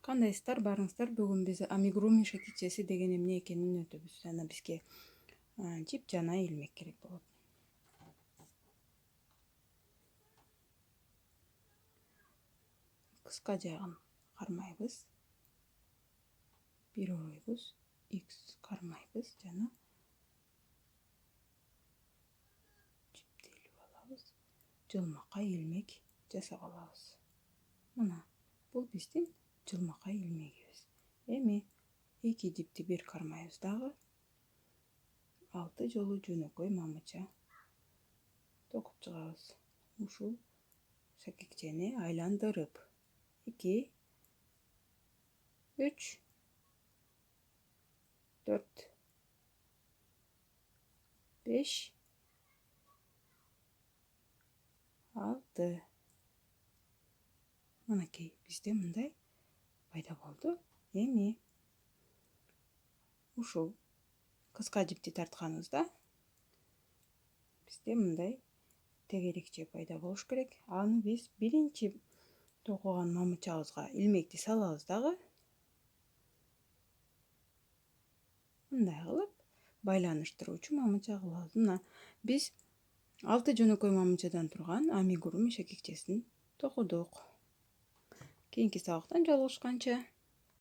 Кандайсыздар, барыңыздар. Бүгін біз амигуруми шакичеси деген эмне экенин өтөбүз. Жана бизге жип жана илмек керек болот. Кыска жагын кармайбыз. Бир оройбуз, X кармайбыз жана жипти илип алабыз. Жылмакай илмек жасап алабыз. Мына бул биздин жылмакай илмегибиз. Эми эки жипти бир кармайбыз дагы. 6 жолу жөнөкөй мамыча токуп чыгабыз. Ушул шакекчени айландырып 2 3 4 5 6 мынакей бизде мындай пайда болду. Эми ушул кыска жипти тартканыбызда бизде мындай тегерекче пайда болуш керек. Аны биз биринчи токуган мамычабызга илмекти салабыз дагы. Мындай кылып байланыштыруучу мамыча кылабыз. Мына биз 6 жөнөкөй мамычадан турган амигуруми шакекчесин токудук. Кийинки сабактан жолугушканча.